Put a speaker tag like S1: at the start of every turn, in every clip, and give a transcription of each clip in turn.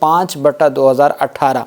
S1: 5/2018।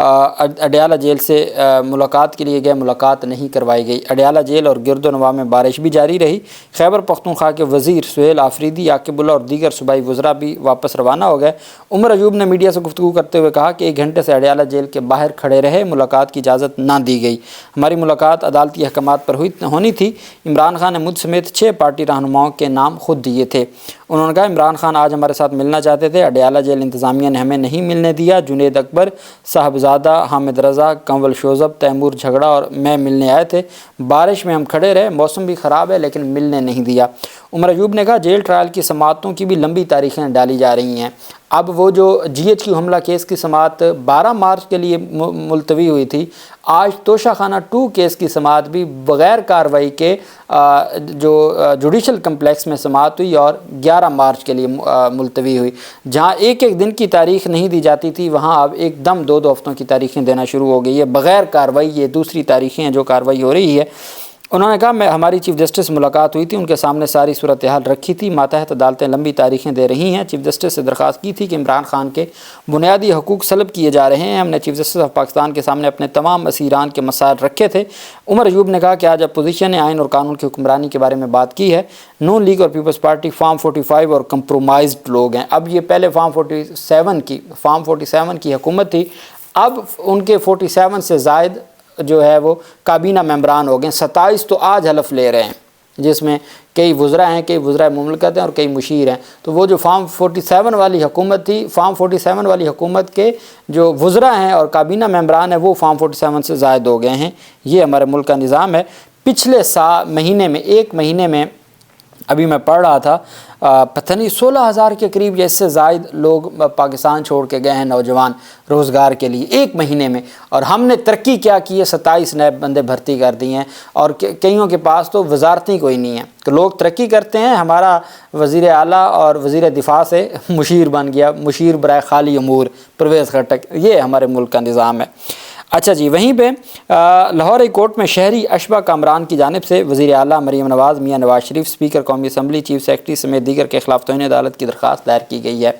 S1: Adiala jail سے ملاقات کے لیے گئے، ملاقات نہیں کروائی گئی۔ اڈیالہ جیل اور گرد و نواح میں بارش بھی جاری رہی۔ خیبر پختونخوا کے وزیر سہیل آفریدی، عاقب اللہ اور دیگر صوبائی وزراء بھی واپس روانہ ہو گئے۔ عمر ایوب نے میڈیا سے گفتگو کرتے ہوئے کہا کہ 1 گھنٹے سے اڈیالہ جیل کے باہر کھڑے رہے، ملاقات کی اجازت نہ دی گئی۔ ہماری ملاقات عدالتی احکامات پر ہونی تھی۔ عمران خان نے مجھ سمیت 6 پارٹی رہنماؤں کے نام خود دیے تھے۔ انہوں نے کہا عمران خان آج ہمارے ساتھ ملنا چاہتے تھے، اڈیالہ جیل انتظامیہ نے ہمیں نہیں ملنے دیا۔ جنید اکبر، صاحبزادہ، حامد رضا، کنول شوذب، تیمور جھگڑا اور میں ملنے آئے تھے۔ بارش میں ہم کھڑے رہے، موسم بھی خراب ہے لیکن ملنے نہیں دیا۔ عمر ایوب نے کہا جیل ٹرائل کی سماعتوں کی بھی لمبی تاریخیں ڈالی جا رہی ہیں۔ اب وہ جو GHQ حملہ کیس کی سماعت 12 مارچ کے لیے ملتوی ہوئی تھی، آج توشہ خانہ 2 کیس کی سماعت بھی بغیر کارروائی کے جو جوڈیشل کمپلیکس میں سماعت ہوئی اور 11 مارچ کے لیے ملتوی ہوئی۔ جہاں ایک دن کی تاریخ نہیں دی جاتی تھی، وہاں اب ایک دم 2 ہفتوں کی تاریخیں دینا شروع ہو گئی ہے بغیر کارروائی۔ یہ دوسری تاریخیں ہیں جو کارروائی ہو رہی ہے۔ انہوں نے کہا ہماری چیف جسٹس سے ملاقات ہوئی تھی، ان کے سامنے ساری صورتحال رکھی تھی۔ ماتحت عدالتیں لمبی تاریخیں دے رہی ہیں۔ چیف جسٹس سے درخواست کی تھی کہ عمران خان کے بنیادی حقوق سلب کیے جا رہے ہیں۔ ہم نے چیف جسٹس آف پاکستان کے سامنے اپنے تمام اسیران کے مسائل رکھے تھے۔ عمر ایوب نے کہا کہ آج اپوزیشن نے آئین اور قانون کی حکمرانی کے بارے میں بات کی ہے۔ نون لیگ اور پیپلز پارٹی فارم 45 اور کمپرومائزڈ لوگ ہیں۔ اب یہ پہلے فارم 47 کی حکومت تھی، اب ان کے 47 سے زائد جو ہے وہ کابینہ ممبران ہو گئے۔ 27 تو آج حلف لے رہے ہیں، جس میں کئی وزراء ہیں، کئی وزراء مملکت ہیں اور کئی مشیر ہیں۔ تو وہ جو فارم 47 والی حکومت تھی، فارم 47 والی حکومت کے جو وزراء ہیں اور کابینہ ممبران ہیں وہ فارم 47 سے زائد ہو گئے ہیں۔ یہ ہمارے ملک کا نظام ہے۔ پچھلے ایک مہینے میں ابھی میں پڑھ رہا تھا، پتہ نہیں 16,000 کے قریب یا اس سے زائد لوگ پاکستان چھوڑ کے گئے ہیں، نوجوان روزگار کے لیے ایک مہینے میں۔ اور ہم نے ترقی کیا کی ہے، 27 نئے بندے بھرتی کر دیے ہیں اور کئیوں کے پاس تو وزارتیں کوئی نہیں ہیں۔ تو لوگ ترقی کرتے ہیں۔ ہمارا وزیر اعلیٰ اور وزیر دفاع سے مشیر بن گیا، مشیر برائے خالی امور پرویز خٹک۔ یہ ہمارے ملک کا نظام ہے۔ اچھا جی، وہیں پہ لاہور ہائی کورٹ میں شہری اشبہ کامران کی جانب سے وزیر اعلیٰ مریم نواز، میاں نواز شریف، اسپیکر قومی اسمبلی، چیف سیکرٹری سمیت دیگر کے خلاف توہین عدالت کی درخواست دائر کی گئی ہے۔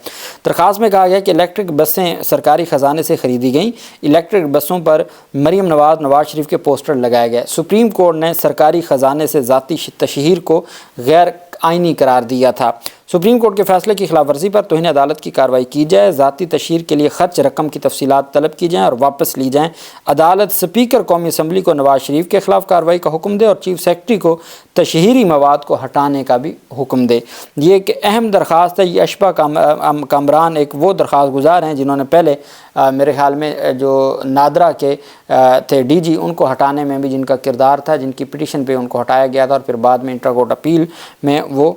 S1: درخواست میں کہا گیا کہ الیکٹرک بسیں سرکاری خزانے سے خریدی گئیں۔ الیکٹرک بسوں پر مریم نواز، نواز شریف کے پوسٹر لگائے گئے۔ سپریم کورٹ نے سرکاری خزانے سے ذاتی تشہیر کو غیر آئینی قرار دیا تھا۔ سپریم کورٹ کے فیصلے کی خلاف ورزی پر توہین عدالت کی کارروائی کی جائے، ذاتی تشہیر کے لیے خرچ رقم کی تفصیلات طلب کی جائیں اور واپس لی جائیں۔ عدالت اسپیکر قومی اسمبلی کو نواز شریف کے خلاف کارروائی کا حکم دے اور چیف سیکرٹری کو تشہیری مواد کو ہٹانے کا بھی حکم دے۔ یہ ایک اہم درخواست ہے۔ یہ اشبہ کامران ایک وہ درخواست گزار ہیں جنہوں نے پہلے میرے خیال میں جو نادرا کے تھے DG، ان کو ہٹانے میں بھی جن کا کردار تھا، جن کی پٹیشن پہ ان کو ہٹایا گیا تھا اور پھر بعد میں انٹر کورٹ اپیل میں وہ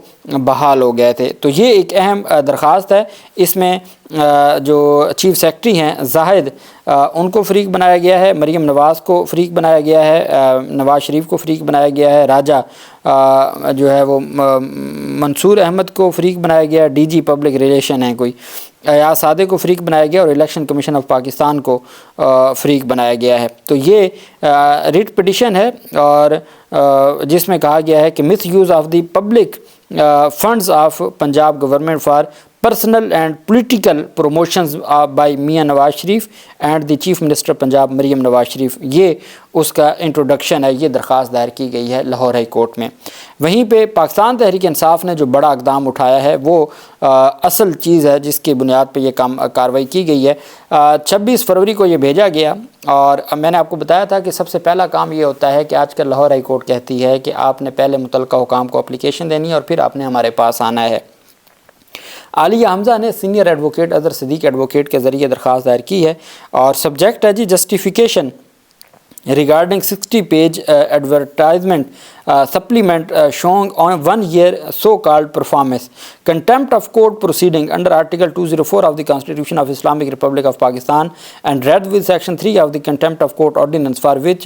S1: بحال ہو گئے تھے۔ تو یہ ایک اہم درخواست ہے۔ اس میں جو چیف سیکرٹری ہیں زاہد، ان کو فریق بنایا گیا ہے، مریم نواز کو فریق بنایا گیا ہے، نواز شریف کو فریق بنایا گیا ہے، راجہ جو ہے وہ منصور احمد کو فریق بنایا گیا ہے، DG پبلک ریلیشن ہے کوئی، ایاز صادق کو فریق بنایا گیا اور الیکشن کمیشن آف پاکستان کو فریق بنایا گیا ہے۔ تو یہ ریٹ پٹیشن ہے اور جس میں کہا گیا ہے کہ misuse of the public funds of Punjab government for personal and political promotions by Mian Nawaz Sharif and the chief minister Punjab Maryam Nawaz Sharif. یہ اس کا انٹروڈکشن ہے۔ یہ درخواست دائر کی گئی ہے لاہور ہائی کورٹ میں۔ وہیں پہ پاکستان تحریک انصاف نے جو بڑا اقدام اٹھایا ہے وہ اصل چیز ہے جس کی بنیاد پہ یہ کارروائی کی گئی ہے۔ 26 فروری کو یہ بھیجا گیا اور میں نے آپ کو بتایا تھا کہ سب سے پہلا کام یہ ہوتا ہے کہ آج کل لاہور ہائی کورٹ کہتی ہے کہ آپ نے پہلے متعلقہ حکام کو اپلیکیشن دینی ہے اور پھر آپ نے ہمارے پاس آنا ہے۔ عالیہ حمزہ نے سینئر ایڈوکیٹ اظہر صدیق ایڈوکیٹ کے ذریعے درخواست دائر کی ہے اور سبجیکٹ ہے جی justification regarding 60 page advertisement supplement showing on 1 year so-called performance contempt of court proceeding under article 204 of the Constitution of Islamic Republic of Pakistan and read with section 3 of the contempt of court ordinance for which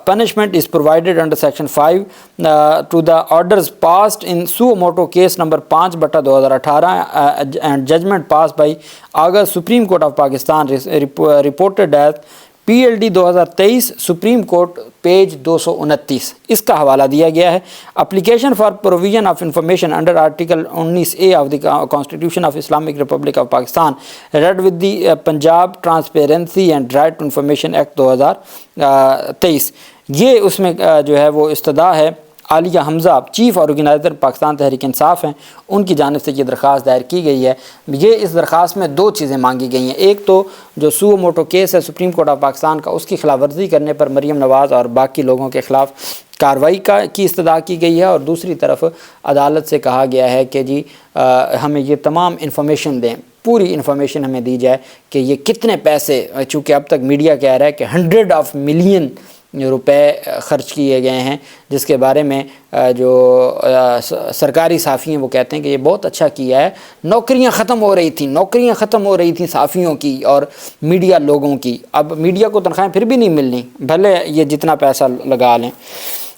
S1: punishment is provided under section 5 to the orders passed in suo motu case number 5/2018 and judgment passed by August Supreme Court of Pakistan reported as PLD 2023 supreme court page 229 اس کا حوالہ دیا گیا ہے۔ Application for provision of information under article 19A of the constitution of Islamic Republic of Pakistan read with the Punjab transparency and right to information act 2023، یہ اس میں جو ہے وہ استدعا ہے۔ عالیہ حمزہ چیف آرگنائزر پاکستان تحریک انصاف ہیں، ان کی جانب سے یہ درخواست دائر کی گئی ہے۔ یہ اس درخواست میں دو چیزیں مانگی گئی ہیں، ایک تو جو سو موٹو کیس ہے سپریم کورٹ آف پاکستان کا، اس کی خلاف ورزی کرنے پر مریم نواز اور باقی لوگوں کے خلاف کارروائی کی استدعا کی گئی ہے، اور دوسری طرف عدالت سے کہا گیا ہے کہ جی ہمیں یہ تمام انفارمیشن دیں، پوری انفارمیشن ہمیں دی جائے کہ یہ کتنے پیسے، چونکہ اب تک میڈیا کہہ رہا ہے کہ 100 ملین روپے خرچ کیے گئے ہیں، جس کے بارے میں جو سرکاری صحافی ہیں وہ کہتے ہیں کہ یہ بہت اچھا کیا ہے۔ نوکریاں ختم ہو رہی تھیں صحافیوں کی اور میڈیا لوگوں کی، اب میڈیا کو تنخواہیں پھر بھی نہیں ملنی بھلے یہ جتنا پیسہ لگا لیں۔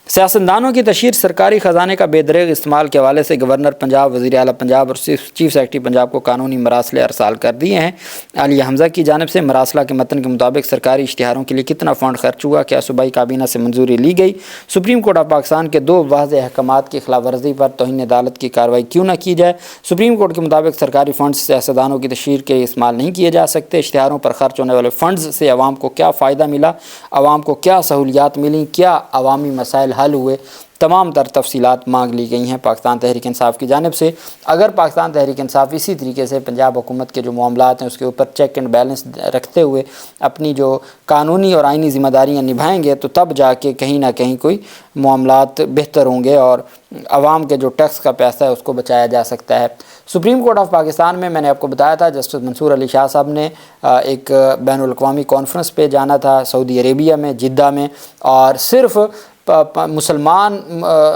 S1: سیاستدانوں کی تشہیر سرکاری خزانے کا بے دریغ استعمال کے حوالے سے گورنر پنجاب، وزیر اعلیٰ پنجاب اور چیف سیکرٹری پنجاب کو قانونی مراسلے ارسال کر دیے ہیں۔ عالیہ حمزہ کی جانب سے مراسلہ کے متن کے مطابق سرکاری اشتہاروں کے لیے کتنا فنڈ خرچ ہوا، کیا صوبائی کابینہ سے منظوری لی گئی، سپریم کورٹ آف پاکستان کے 2 واضح احکامات کی خلاف ورزی پر توہین عدالت کی کارروائی کیوں نہ کی جائے، سپریم کورٹ کے مطابق سرکاری فنڈز سیاستدانوں کی تشہیر کے استعمال نہیں کیے جا سکتے، اشتہاروں پر خرچ ہونے والے فنڈز سے عوام کو کیا فائدہ ملا، عوام کو کیا سہولیات ملیں، کیا عوامی مسائل حل ہوئے، تمام تر تفصیلات مانگ لی گئی ہیں پاکستان تحریک انصاف کی جانب سے۔ اگر پاکستان تحریک انصاف اسی طریقے سے پنجاب حکومت کے جو معاملات ہیں اس کے اوپر چیک اینڈ بیلنس رکھتے ہوئے اپنی جو قانونی اور آئینی ذمہ داریاں نبھائیں گے تو تب جا کے کہیں نہ کہیں کوئی معاملات بہتر ہوں گے اور عوام کے جو ٹیکس کا پیسہ ہے اس کو بچایا جا سکتا ہے۔ سپریم کورٹ آف پاکستان میں نے آپ کو بتایا تھا جسٹس منصور علی شاہ صاحب نے ایک بین الاقوامی کانفرنس پہ جانا تھا سعودی عربیہ میں جدہ میں، اور صرف مسلمان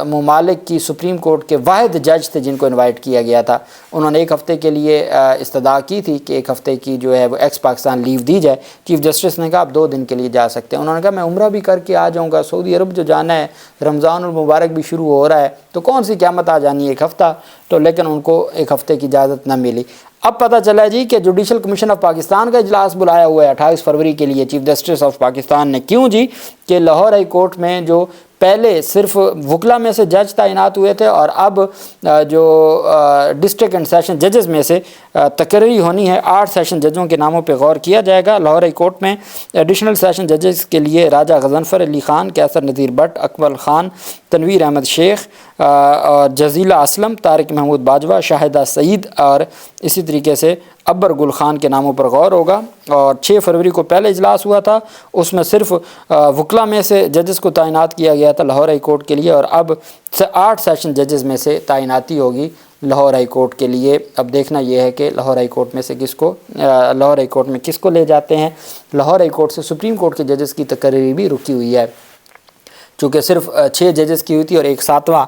S1: ممالک کی سپریم کورٹ کے واحد جج تھے جن کو انوائٹ کیا گیا تھا۔ انہوں نے 1 ہفتے کے لیے استدعا کی تھی کہ 1 ہفتے کی جو ہے وہ ایکس پاکستان لیو دی جائے۔ چیف جسٹس نے کہا آپ 2 دن کے لیے جا سکتے ہیں۔ انہوں نے کہا میں عمرہ بھی کر کے آ جاؤں گا، سعودی عرب جو جانا ہے، رمضان المبارک بھی شروع ہو رہا ہے، تو کون سی قیامت آ جانی ہے 1 ہفتہ، تو لیکن ان کو 1 ہفتے کی اجازت نہ ملی۔ اب پتہ چلا جی کہ جوڈیشل کمیشن آف پاکستان کا اجلاس بلایا ہوا ہے 28 فروری کے لیے چیف جسٹس آف پاکستان نے۔ کیوں جی؟ کہ لاہور ہائی کورٹ میں جو پہلے صرف وکلا میں سے جج تعینات ہوئے تھے اور اب جو ڈسٹرکٹ اینڈ سیشن ججز میں سے تقرری ہونی ہے، 8 سیشن ججوں کے ناموں پہ غور کیا جائے گا۔ لاہور ہائی کورٹ میں ایڈیشنل سیشن ججز کے لیے راجہ غضنفر علی خان، کیسر نذیر بٹ، اکمل خان، تنویر احمد شیخ اور جزیلہ اسلم، طارق محمود باجوہ، شاہدہ سعید اور اسی طریقے سے ابر گل خان کے ناموں پر غور ہوگا۔ اور 6 فروری کو پہلے اجلاس ہوا تھا، اس میں صرف وکلا میں سے ججز کو تعینات کیا گیا تھا لاہور ہائی کورٹ کے لیے، اور اب 8 سیشن ججز میں سے تعیناتی ہوگی لاہور ہائی کورٹ کے لیے۔ اب دیکھنا یہ ہے کہ لاہور ہائی کورٹ میں سے لاہور ہائی کورٹ میں کس کو لے جاتے ہیں۔ لاہور ہائی کورٹ سے سپریم کورٹ کے ججز کی تقرری بھی رکی ہوئی ہے، چونکہ صرف 6 ججز کی ہوئی تھی اور ایک 7واں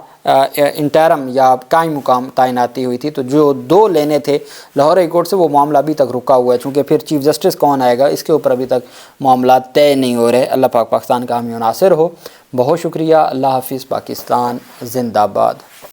S1: انٹرم یا قائم مقام تعیناتی ہوئی تھی، تو جو 2 لینے تھے لاہور ہائی کورٹ سے وہ معاملہ ابھی تک رکا ہوا ہے، چونکہ پھر چیف جسٹس کون آئے گا اس کے اوپر ابھی تک معاملات طے نہیں ہو رہے۔ اللہ پاک پاکستان کا حامی و ناصر ہو۔ بہت شکریہ۔ اللہ حافظ۔ پاکستان زندہ باد۔